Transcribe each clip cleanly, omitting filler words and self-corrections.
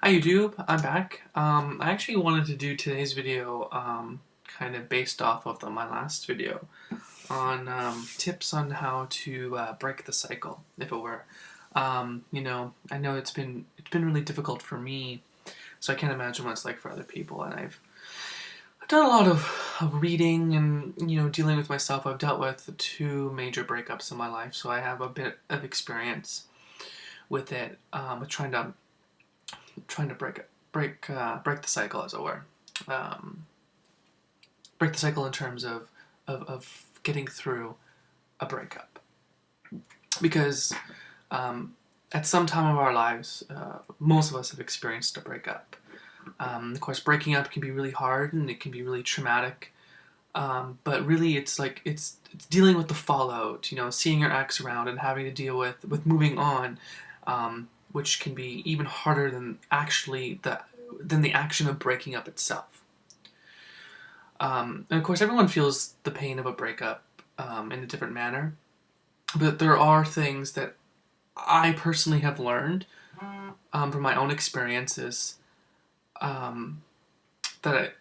Hi YouTube, I'm back. I actually wanted to do today's video kind of based off of my last video on tips on how to break the cycle, if it were. I know it's been really difficult for me, so I can't imagine what it's like for other people. And I've done a lot of reading and dealing with myself. I've dealt with two major breakups in my life, so I have a bit of experience with it, with trying to break the cycle, as it were. Um, Break the cycle in terms of getting through a breakup, because at some time of our lives, most of us have experienced a breakup. Of course, breaking up can be really hard and it can be really traumatic. But really, it's dealing with the fallout. Seeing your ex around and having to deal with moving on, which can be even harder than the action of breaking up itself. And of course, everyone feels the pain of a breakup in a different manner. But there are things that I personally have learned from my own experiences, that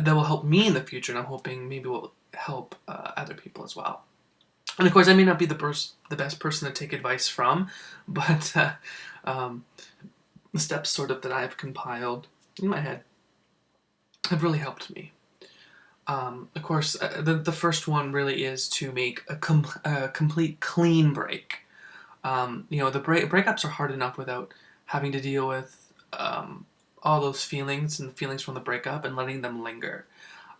will help me in the future, and I'm hoping maybe will help other people as well. And of course, I may not be the best person to take advice from, but the steps sort of that I've compiled in my head have really helped me. Of course, the first one really is to make a complete clean break. The breakups are hard enough without having to deal with all those feelings and feelings from the breakup and letting them linger.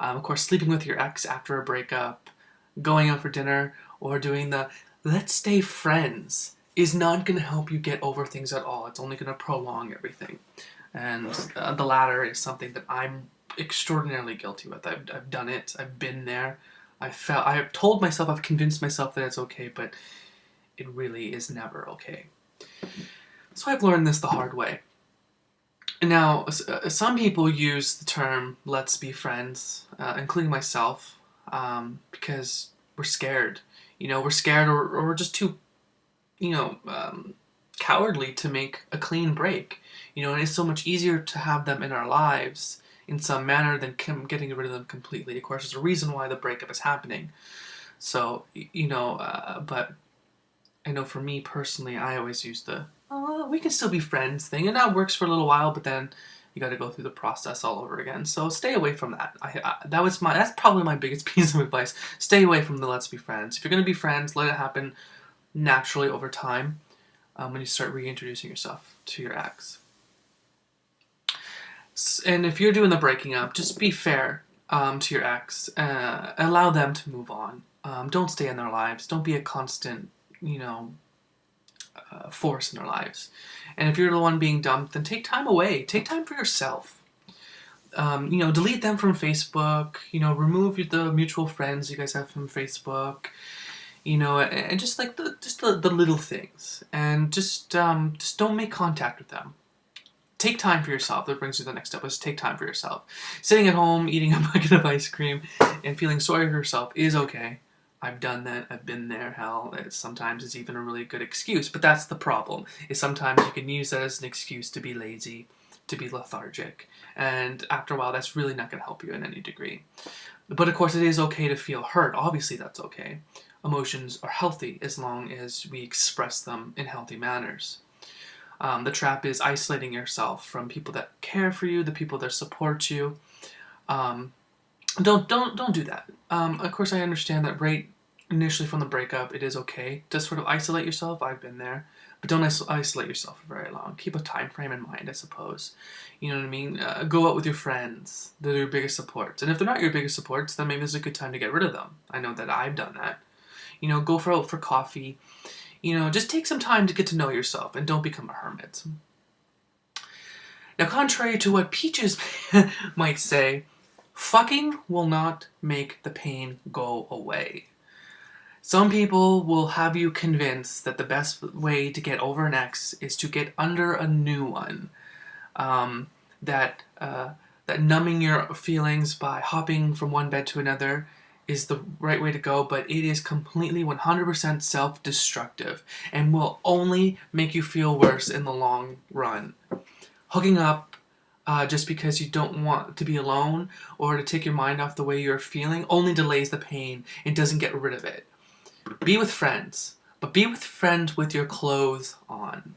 Of course, sleeping with your ex after a breakup, going out for dinner, or doing the let's stay friends is not going to help you get over things at all. It's only going to prolong everything. And the latter is something that I'm extraordinarily guilty with. I've done it. I've been there. I have told myself, I've convinced myself that it's okay, but it really is never okay. So I've learned this the hard way. Now, some people use the term "let's be friends," including myself, because we're scared. We're scared, or we're just too, cowardly to make a clean break. And it's so much easier to have them in our lives in some manner than getting rid of them completely. Of course, there's a reason why the breakup is happening. So, but I know for me personally, I always use the we can still be friends thing, and that works for a little while, but then you got to go through the process all over again. So stay away from that. That's probably my biggest piece of advice. Stay away from the let's be friends. If you're gonna be friends, let it happen naturally over time. When you start reintroducing yourself to your ex, and if you're doing the breaking up, just be fair to your ex. Allow them to move on. Don't stay in their lives. Don't be a constant, force in their lives. And if you're the one being dumped, then take time away. Take time for yourself. Delete them from Facebook. Remove the mutual friends you guys have from Facebook. And just like the little things, and just don't make contact with them. Take time for yourself. That brings you to the next step. Is take time for yourself. Sitting at home eating a bucket of ice cream and feeling sorry for yourself is okay. I've done that. I've been there. Hell, sometimes it's even a really good excuse. But that's the problem, is sometimes you can use that as an excuse to be lazy, to be lethargic. And after a while, that's really not going to help you in any degree. But of course, it is okay to feel hurt. Obviously, that's okay. Emotions are healthy as long as we express them in healthy manners. The trap is isolating yourself from people that care for you, the people that support you. Don't do that. Of course, I understand that right initially from the breakup, it is okay to sort of isolate yourself. I've been there, but don't isolate yourself for very long. Keep a time frame in mind, I suppose. You know what I mean? Go out with your friends. They're your biggest supports, and if they're not your biggest supports, then maybe it's a good time to get rid of them. I know that I've done that. Go out for coffee. Just take some time to get to know yourself, and don't become a hermit. Now, contrary to what Peaches might say, fucking will not make the pain go away. Some people will have you convinced that the best way to get over an ex is to get under a new one. That numbing your feelings by hopping from one bed to another is the right way to go, but it is completely 100% self-destructive and will only make you feel worse in the long run. Hooking up just because you don't want to be alone or to take your mind off the way you're feeling only delays the pain and doesn't get rid of it. Be with friends, but be with friends with your clothes on.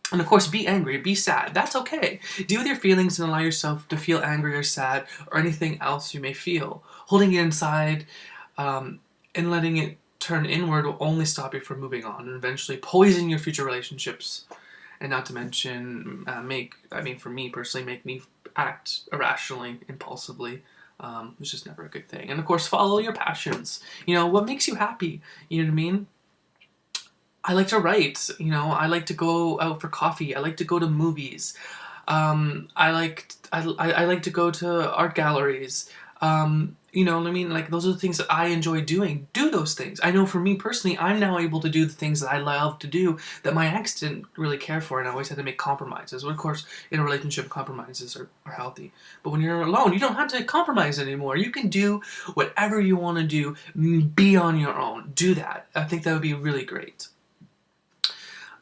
And of course, be angry, be sad. That's okay. Deal with your feelings and allow yourself to feel angry or sad or anything else you may feel. Holding it inside and letting it turn inward will only stop you from moving on and eventually poison your future relationships. And not to mention, for me personally, make me act irrationally, impulsively, which is never a good thing. And of course, follow your passions. What makes you happy? You know what I mean? I like to write, I like to go out for coffee. I like to go to movies. I like to go to art galleries. You know what I mean? Like, those are the things that I enjoy doing. Do those things. I know for me personally, I'm now able to do the things that I love to do that my ex didn't really care for, and I always had to make compromises. Well, of course, in a relationship, compromises are healthy. But when you're alone, you don't have to compromise anymore. You can do whatever you want to do. Be on your own. Do that. I think that would be really great.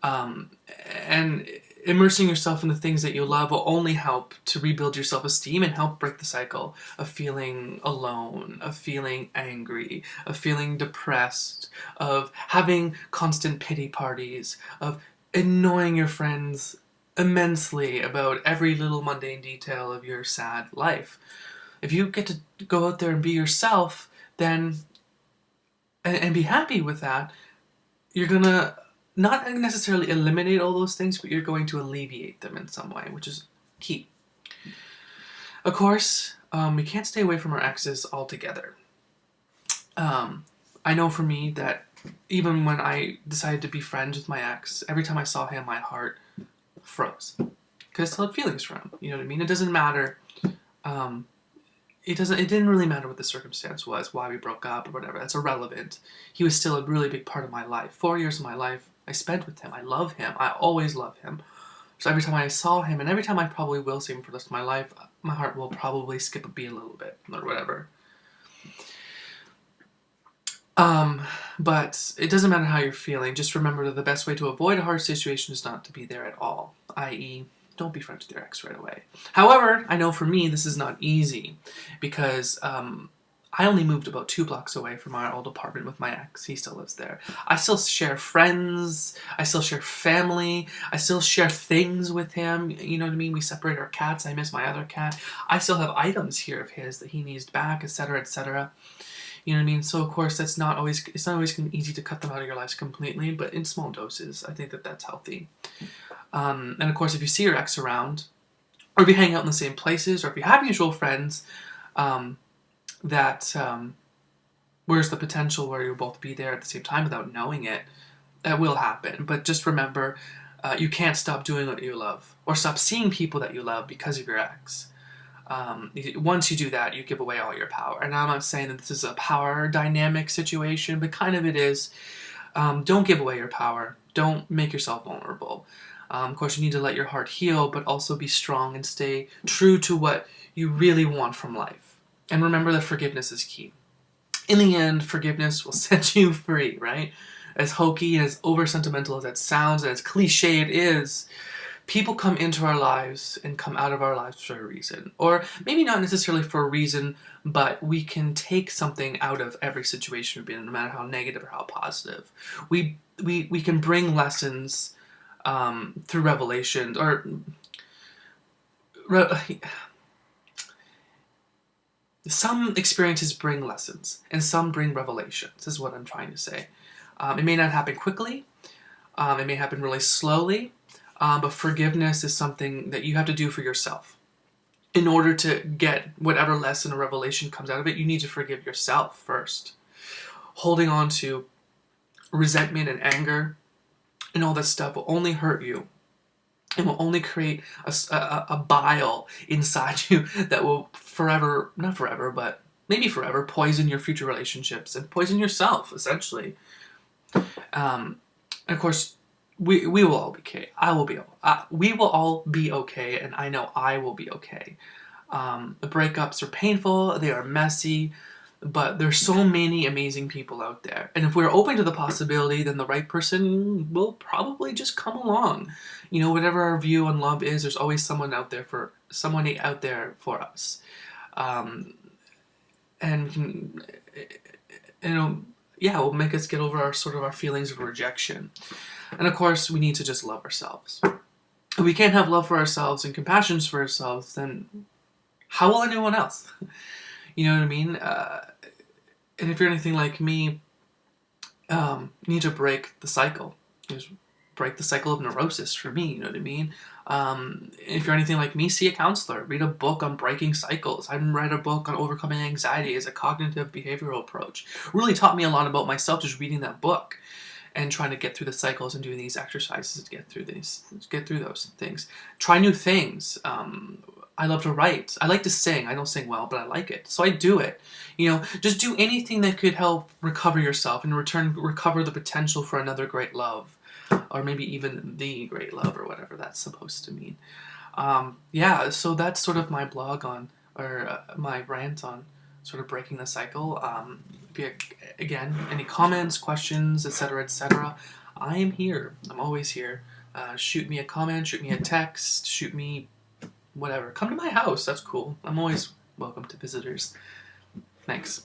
And immersing yourself in the things that you love will only help to rebuild your self-esteem and help break the cycle of feeling alone, of feeling angry, of feeling depressed, of having constant pity parties, of annoying your friends immensely about every little mundane detail of your sad life. If you get to go out there and be yourself, then and be happy with that, you're gonna not necessarily eliminate all those things, but you're going to alleviate them in some way, which is key. Of course, we can't stay away from our exes altogether. I know for me that even when I decided to be friends with my ex, every time I saw him, my heart froze. Because I still had feelings for him. You know what I mean? It doesn't matter. It didn't really matter what the circumstance was, why we broke up or whatever. That's irrelevant. He was still a really big part of my life. 4 years of my life I spent with him. I love him. I always love him. So every time I saw him, and every time I probably will see him for the rest of my life, my heart will probably skip a beat a little bit, or whatever. But it doesn't matter how you're feeling. Just remember that the best way to avoid a hard situation is not to be there at all. I.e., don't be friends with your ex right away. However, I know for me this is not easy because I only moved about 2 blocks away from our old apartment with my ex. He still lives there. I still share friends. I still share family. I still share things with him. You know what I mean? We separate our cats. I miss my other cat. I still have items here of his that he needs back, etc., etc. You know what I mean? So of course it's not always easy to cut them out of your lives completely, but in small doses, I think that that's healthy. And of course, if you see your ex around, or if you hang out in the same places, or if you have mutual friends, where's the potential where you'll both be there at the same time without knowing it, that will happen. But just remember, you can't stop doing what you love, or stop seeing people that you love because of your ex. Once you do that, you give away all your power. And I'm not saying that this is a power dynamic situation, but kind of it is. Don't give away your power. Don't make yourself vulnerable. Of course, you need to let your heart heal, but also be strong and stay true to what you really want from life. And remember that forgiveness is key. In the end, forgiveness will set you free, right? As hokey and as over-sentimental as that sounds, and as cliche it is, people come into our lives and come out of our lives for a reason. Or maybe not necessarily for a reason, but we can take something out of every situation we've been in, no matter how negative or how positive. We can bring lessons through revelation, or some experiences bring lessons, and some bring revelations, is what I'm trying to say. It may not happen quickly, it may happen really slowly, but forgiveness is something that you have to do for yourself. In order to get whatever lesson or revelation comes out of it, you need to forgive yourself first. Holding on to resentment and anger and all that stuff will only hurt you. It will only create a bile inside you that will forever, not forever, but maybe forever, poison your future relationships and poison yourself, essentially. And of course, we will all be okay. We will all be okay, and I know I will be okay. The breakups are painful. They are messy. But there's so many amazing people out there. And if we're open to the possibility, then the right person will probably just come along. You know, whatever our view on love is, there's always someone out there for us. Um, and you know, yeah, will make us get over our feelings of rejection. And of course, we need to just love ourselves. If we can't have love for ourselves and compassion for ourselves, then how will anyone else? You know what I mean? And if you're anything like me, you need to break the cycle. Just break the cycle of neurosis for me, you know what I mean? If you're anything like me, see a counselor. Read a book on breaking cycles. I read a book on overcoming anxiety as a cognitive behavioral approach. Really taught me a lot about myself just reading that book and trying to get through the cycles and doing these exercises to get through those things. Try new things. I love to write. I like to sing. I don't sing well, but I like it. So I do it. You know, just do anything that could help recover yourself and in return recover the potential for another great love. Or maybe even the great love or whatever that's supposed to mean. Yeah, so that's sort of my blog on, or my rant on sort of breaking the cycle. Again, any comments, questions, etc., I am here. I'm always here. Shoot me a comment, shoot me a text, shoot me whatever. Come to my house. That's cool. I'm always welcome to visitors. Thanks.